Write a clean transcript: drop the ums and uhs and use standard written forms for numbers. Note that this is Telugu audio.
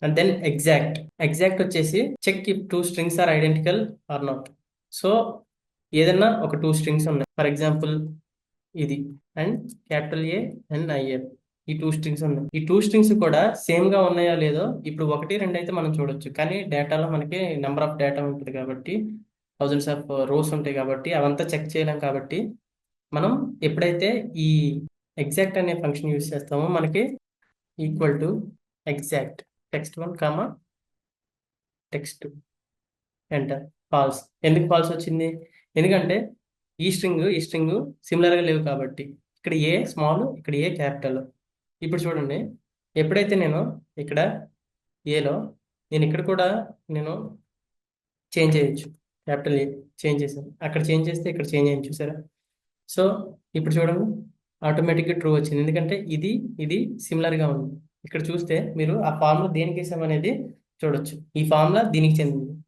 అండ్ దెన్ ఎగ్జాక్ట్ వచ్చేసి check if two strings are identical or not. So ఏదన్నా ఒక టూ స్ట్రింగ్స్ ఉన్నాయి, ఫర్ ఎగ్జాంపుల్ ఇది అండ్ క్యాపిటల్ ఏ అండ్ ఐఏ, ఈ టూ స్ట్రింగ్స్ ఉన్నాయి. ఈ టూ స్ట్రింగ్స్ కూడా సేమ్ గా ఉన్నాయో లేదో ఇప్పుడు ఒకటి రెండు అయితే మనం చూడొచ్చు, కానీ డేటాలో మనకి నెంబర్ ఆఫ్ డేటా ఉంటుంది కాబట్టి థౌజండ్స్ ఆఫ్ రోస్ ఉంటాయి కాబట్టి అవంతా చెక్ చేయలేం. కాబట్టి మనం ఎప్పుడైతే ఈ ఎగ్జాక్ట్ అనే ఫంక్షన్ యూస్ చేస్తామో మనకి equal to exact text1 comma text2 enter. False. ఎందుకు ఫాల్స్ వచ్చింది? ఎందుకంటే ఈ స్ట్రింగ్ సిమిలర్ గా లేవు కాబట్టి. ఇక్కడ ఏ స్మాల్, ఇక్కడ ఏ క్యాపిటల్. ఇప్పుడు చూడండి, ఎప్పుడైతే నేను ఇక్కడ ఏలో నేను ఇక్కడ కూడా నేను చేంజ్ చేయొచ్చు, క్యాపిటల్ ఏ చేంజ్ చేశాను, అక్కడ చేంజ్ చేస్తే ఇక్కడ చేంజ్ అయ్యింది చూసారా. సో ఇప్పుడు చూడండి, ఆటోమేటిక్గా ట్రూ వచ్చింది, ఎందుకంటే ఇది ఇది సిమిలర్ గా ఉంది. ఇక్కడ చూస్తే మీరు ఆ ఫార్ములా దేనికి వేసామనేది చూడొచ్చు. ఈ ఫార్ములా దీనికి చెందింది,